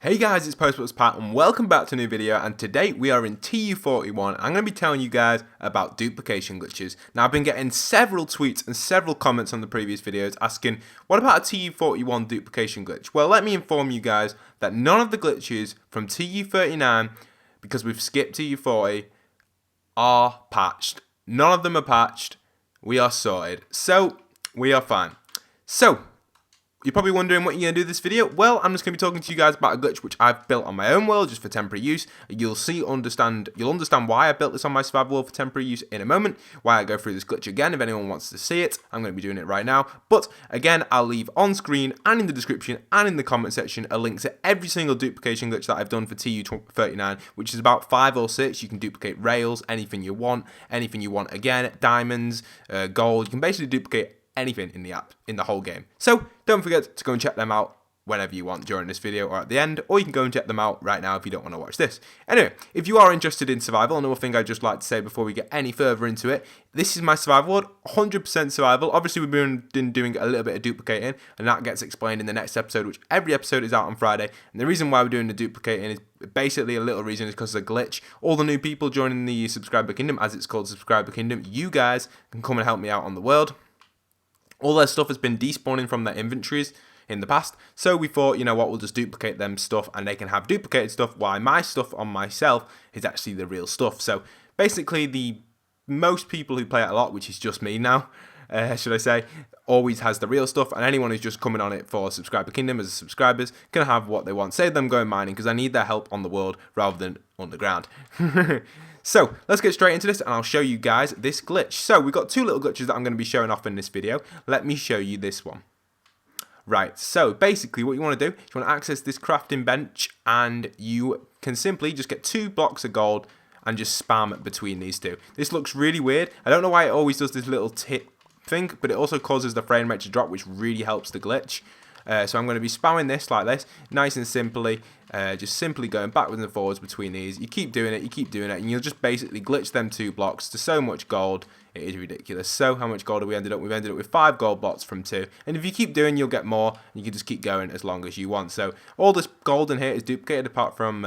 Hey guys, it's postboxpat and welcome back to a new video, and today we are in TU41. I'm going to be telling you guys about duplication glitches. Now I've been getting several tweets and several comments on the previous videos asking, what about a TU41 duplication glitch? Well, let me inform you guys that none of the glitches from TU39, because we've skipped TU40, are patched. None of them are patched. We are sorted. So, we are fine. So, you're probably wondering what you're going to do this video. Well, I'm just going to be talking to you guys about a glitch which I've built on my own world just for temporary use. You'll understand why I built this on my survival world for temporary use in a moment, why I go through this glitch again if anyone wants to see it. I'm going to be doing it right now. But again, I'll leave on screen and in the description and in the comment section a link to every single duplication glitch that I've done for TU39, which is about 5 or 6. You can duplicate rails, anything you want again, diamonds, gold. You can basically duplicate anything in the app, in the whole game. So don't forget to go and check them out whenever you want during this video or at the end, or you can go and check them out right now if you don't want to watch this. Anyway, if you are interested in survival, another thing I'd just like to say before we get any further into it, this is my survival world, 100% survival. Obviously we've been doing a little bit of duplicating, and that gets explained in the next episode, which every episode is out on Friday. And the reason why we're doing the duplicating is basically a little reason is because of a glitch. All the new people joining the Subscriber Kingdom, as it's called, Subscriber Kingdom, you guys can come and help me out on the world. All their stuff has been despawning from their inventories in the past, so we thought, you know what, we'll just duplicate them stuff and they can have duplicated stuff, while my stuff on myself is actually the real stuff. So basically the most people who play it a lot, which is just me now, should I say, always has the real stuff, and anyone who's just coming on it for Subscriber Kingdom as subscribers can have what they want. Save them going mining, because I need their help on the world rather than underground. So, let's get straight into this and I'll show you guys this glitch. So, we've got two little glitches that I'm going to be showing off in this video. Let me show you this one. Right, so basically what you want to do is you want to access this crafting bench, and you can simply just get 2 blocks of gold and just spam between these two. This looks really weird. I don't know why it always does this little tip thing, but it also causes the frame rate to drop, which really helps the glitch. So I'm going to be spamming this like this, nice and simply, just simply going backwards and forwards between these. You keep doing it, and you'll just basically glitch them 2 blocks to so much gold. It is ridiculous. So how much gold have we ended up? We've ended up with 5 gold blocks from 2. And if you keep doing, you'll get more. You can just keep going as long as you want. So all this gold in here is duplicated apart from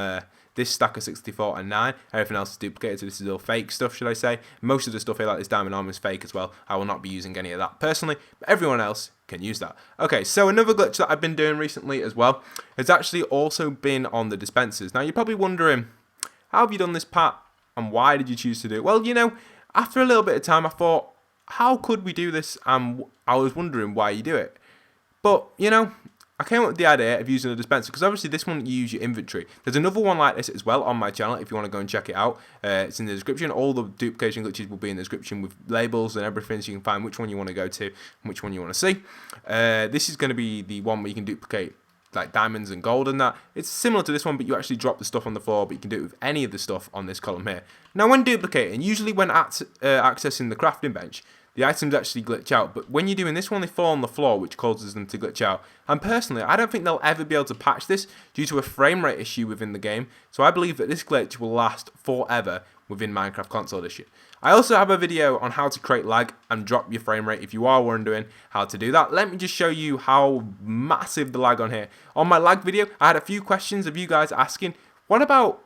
this stack of 64 and 9. Everything else is duplicated, so this is all fake stuff, should I say. Most of the stuff here, like this diamond armor, is fake as well. I will not be using any of that personally, but everyone else can use that. Okay, so another glitch that I've been doing recently as well has actually also been on the dispensers. Now, you're probably wondering, how have you done this, Pat, and why did you choose to do it? Well, you know, after a little bit of time, I thought, how could we do this? And I was wondering why you do it. But, you know, I came up with the idea of using a dispenser, because obviously this one you use your inventory. There's another one like this as well on my channel if you want to go and check it out. It's in the description. All the duplication glitches will be in the description with labels and everything, so you can find which one you want to go to and which one you want to see. This is going to be the one where you can duplicate like diamonds and gold and that. It's similar to this one, but you actually drop the stuff on the floor, but you can do it with any of the stuff on this column here. Now when duplicating, usually when accessing the crafting bench, the items actually glitch out, but when you're doing this one, they fall on the floor, which causes them to glitch out. And personally, I don't think they'll ever be able to patch this due to a frame rate issue within the game, so I believe that this glitch will last forever within Minecraft Console Edition. I also have a video on how to create lag and drop your frame rate if you are wondering how to do that. Let me just show you how massive the lag on here. On my lag video, I had a few questions of you guys asking, what about,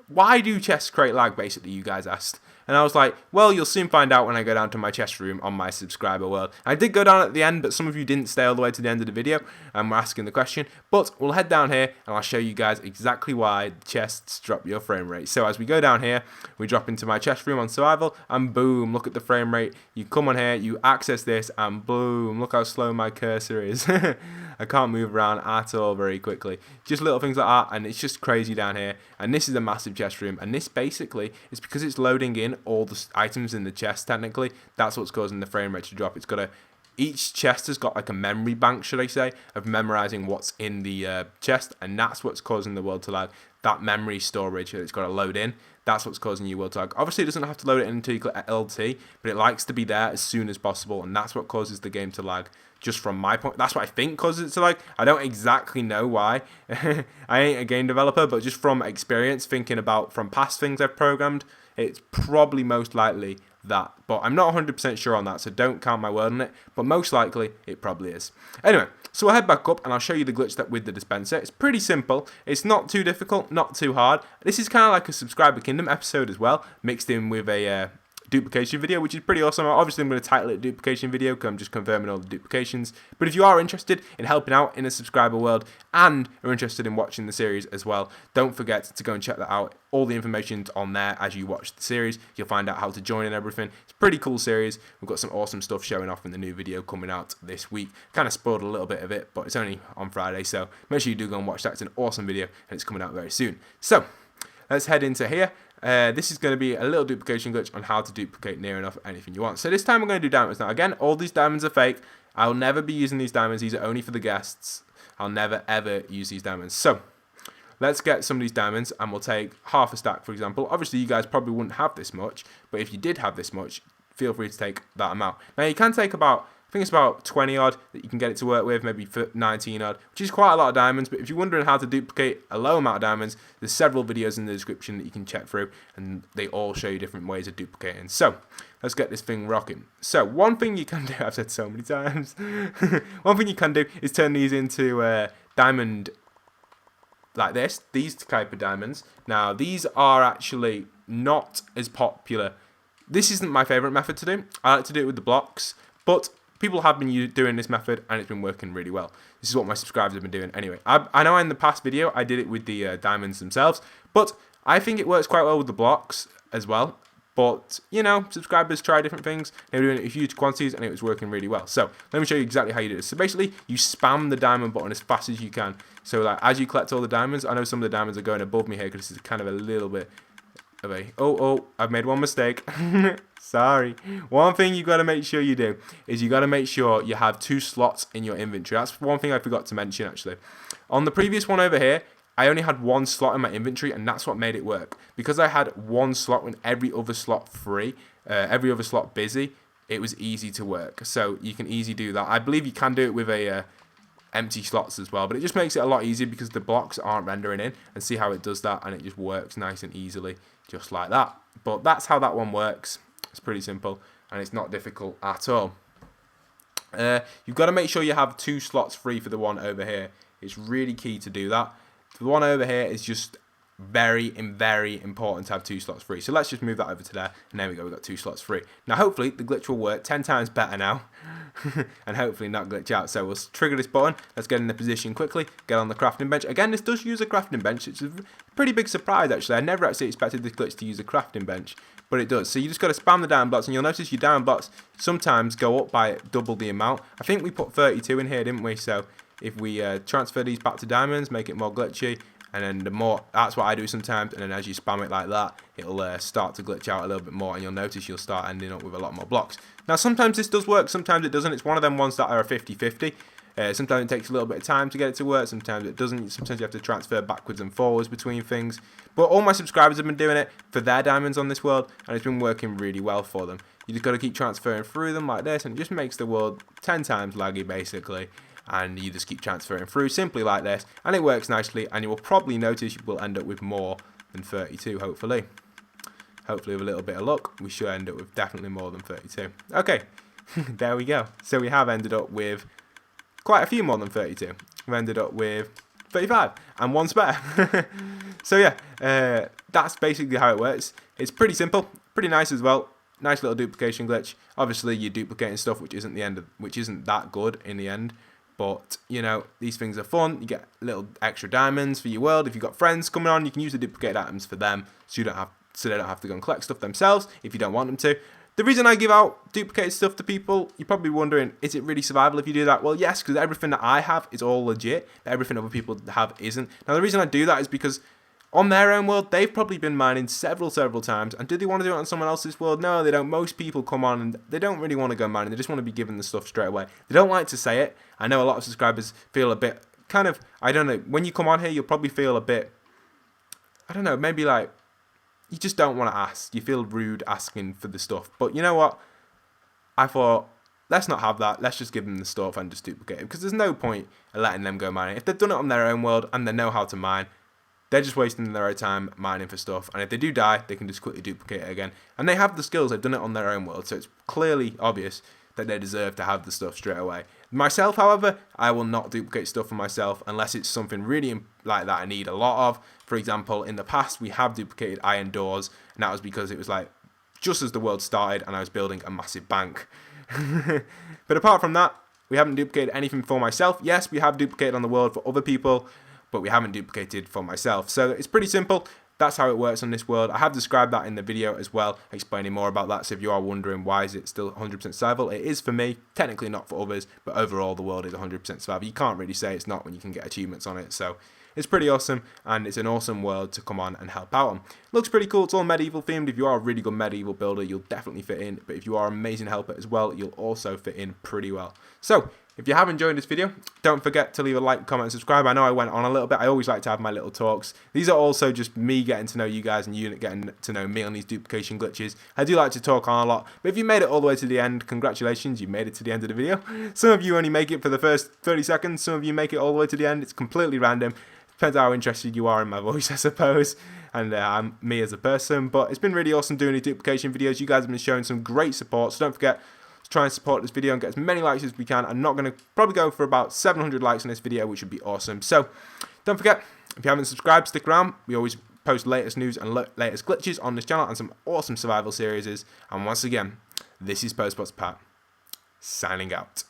why do chests create lag, basically, you guys asked. And I was like, well, you'll soon find out when I go down to my chest room on my subscriber world. I did go down at the end, but some of you didn't stay all the way to the end of the video and were asking the question. But we'll head down here and I'll show you guys exactly why the chests drop your frame rate. So as we go down here, we drop into my chest room on survival, and boom, look at the frame rate. You come on here, you access this, and boom, look how slow my cursor is. I can't move around at all very quickly. Just little things like that, and it's just crazy down here. And this is a massive chest room, and this basically is because it's loading in all the items in the chest. Technically, that's what's causing the frame rate to drop. It's got a, each chest has got like a memory bank, should I say, of memorizing what's in the chest, and that's what's causing the world to lag. That memory storage that it's got to load in, that's what's causing you world to lag. Obviously, it doesn't have to load it in until you click LT, but it likes to be there as soon as possible, and that's what causes the game to lag. Just from my point, that's what I think causes it to lag. I don't exactly know why. I ain't a game developer, but just from experience, thinking about from past things I've programmed, it's probably most likely that. But I'm not 100% sure on that, so don't count my word on it. But most likely, it probably is. Anyway, so we'll head back up and I'll show you the glitch with the dispenser. It's pretty simple. It's not too difficult, not too hard. This is kind of like a Subscriber Kingdom episode as well, mixed in with a duplication video, which is pretty awesome. Obviously, I'm going to title it duplication video because I'm just confirming all the duplications. But if you are interested in helping out in a subscriber world and are interested in watching the series as well, don't forget to go and check that out. All the information's on there as you watch the series. You'll find out how to join and everything. It's a pretty cool series. We've got some awesome stuff showing off in the new video coming out this week. Kind of spoiled a little bit of it, but it's only on Friday, so make sure you do go and watch that. It's an awesome video and it's coming out very soon. So let's head into here. This is going to be a little duplication glitch on how to duplicate near enough anything you want. So this time we're going to do diamonds. Now again, all these diamonds are fake. I'll never be using these diamonds. These are only for the guests. I'll never ever use these diamonds. So let's get some of these diamonds and we'll take half a stack, for example. Obviously you guys probably wouldn't have this much, but if you did have this much, feel free to take that amount. Now you can take about, I think it's about 20 odd that you can get it to work with, maybe 19 odd, which is quite a lot of diamonds. But if you're wondering how to duplicate a low amount of diamonds, there's several videos in the description that you can check through, and they all show you different ways of duplicating. So let's get this thing rocking. So one thing you can do, I've said so many times, one thing you can do is turn these into diamond like this, these type of diamonds. Now these are actually not as popular. This isn't my favourite method to do. I like to do it with the blocks, but people have been doing this method and it's been working really well. This is what my subscribers have been doing anyway. I know in the past video I did it with the diamonds themselves, but I think it works quite well with the blocks as well. But, you know, subscribers try different things. They were doing it in huge quantities and it was working really well. So let me show you exactly how you do this. So basically, you spam the diamond button as fast as you can. So like as you collect all the diamonds, I know some of the diamonds are going above me here because this is kind of a little bit of a, I've made one mistake. Sorry. One thing you got to make sure you do is you got to make sure you have 2 slots in your inventory. That's one thing I forgot to mention actually. On the previous one over here, I only had 1 slot in my inventory and that's what made it work. Because I had 1 slot when every other slot free, every other slot busy, it was easy to work. So you can easily do that. I believe you can do it with a empty slots as well, but it just makes it a lot easier because the blocks aren't rendering in, and see how it does that, and it just works nice and easily just like that. But that's how that one works. It's pretty simple and it's not difficult at all. You've got to make sure you have 2 slots free for the one over here. It's really key to do that. The one over here is just very important to have 2 slots free. So let's just move that over to there, and there we go, we've got 2 slots free. Now hopefully the glitch will work 10 times better now and hopefully not glitch out. So we'll trigger this button, let's get in the position quickly, get on the crafting bench. Again, this does use a crafting bench. It's a pretty big surprise actually. I never actually expected this glitch to use a crafting bench, but it does. So you just got to spam the diamond blocks, and you'll notice your diamond blocks sometimes go up by double the amount. I think we put 32 in here, didn't we? So if we transfer these back to diamonds, make it more glitchy, and then the more, that's what I do sometimes, and then as you spam it like that, it'll start to glitch out a little bit more, and you'll notice you'll start ending up with a lot more blocks. Now sometimes this does work, sometimes it doesn't. It's one of them ones that are a 50-50. Sometimes it takes a little bit of time to get it to work, sometimes it doesn't. Sometimes you have to transfer backwards and forwards between things. But all my subscribers have been doing it for their diamonds on this world, and it's been working really well for them. You just got to keep transferring through them like this, and it just makes the world 10 times laggy basically. And you just keep transferring through simply like this, and it works nicely, and you will probably notice you will end up with more than 32, hopefully. Hopefully with a little bit of luck, we should end up with definitely more than 32. Okay, there we go. So we have ended up with quite a few more than 32. We've ended up with 35, and 1 spare. So yeah, that's basically how it works. It's pretty simple, pretty nice as well. Nice little duplication glitch. Obviously you're duplicating stuff which isn't that good in the end. But, you know, these things are fun. You get little extra diamonds for your world. If you've got friends coming on, you can use the duplicated items for them, so they don't have to go and collect stuff themselves if you don't want them to. The reason I give out duplicated stuff to people, you're probably wondering, is it really survival if you do that? Well, yes, because everything that I have is all legit. Everything other people have isn't. Now, the reason I do that is because on their own world, they've probably been mining several times. And do they want to do it on someone else's world? No, they don't. Most people come on and they don't really want to go mining. They just want to be given the stuff straight away. They don't like to say it. I know a lot of subscribers feel a bit kind of, I don't know, when you come on here, you'll probably feel a bit, I don't know, maybe like, you just don't want to ask. You feel rude asking for the stuff. But you know what? I thought, let's not have that. Let's just give them the stuff and just duplicate it. Because there's no point in letting them go mining. If they've done it on their own world and they know how to mine, they're just wasting their own time mining for stuff, and if they do die, they can just quickly duplicate it again. And they have the skills, they've done it on their own world, so it's clearly obvious that they deserve to have the stuff straight away. Myself, however, I will not duplicate stuff for myself unless it's something really like that I need a lot of. For example, in the past, we have duplicated iron doors, and that was because it was like just as the world started and I was building a massive bank. But apart from that, we haven't duplicated anything for myself. Yes, we have duplicated on the world for other people, but we haven't duplicated for myself. So it's pretty simple. That's how it works on this world. I have described that in the video as well, explaining more about that. So if you are wondering why is it still 100% survival, it is for me, technically not for others, but overall the world is 100% survival. You can't really say it's not when you can get achievements on it. So it's pretty awesome, and it's an awesome world to come on and help out on. Looks pretty cool. It's all medieval themed. If you are a really good medieval builder, you'll definitely fit in. But if you are an amazing helper as well, you'll also fit in pretty well. So if you have enjoyed this video, don't forget to leave a like, comment, and subscribe. I know I went on a little bit. I always like to have my little talks. These are also just me getting to know you guys and you getting to know me on these duplication glitches. I do like to talk on a lot, but if you made it all the way to the end, congratulations, you made it to the end of the video. Some of you only make it for the first 30 seconds. Some of you make it all the way to the end. It's completely random. Depends how interested you are in my voice, I suppose, and I'm me as a person. But it's been really awesome doing these duplication videos. You guys have been showing some great support, so don't forget to try and support this video and get as many likes as we can. I'm not going to probably go for about 700 likes on this video, which would be awesome. So don't forget, if you haven't subscribed, stick around. We always post latest news and latest glitches on this channel and some awesome survival series. And once again, this is postboxpat signing out.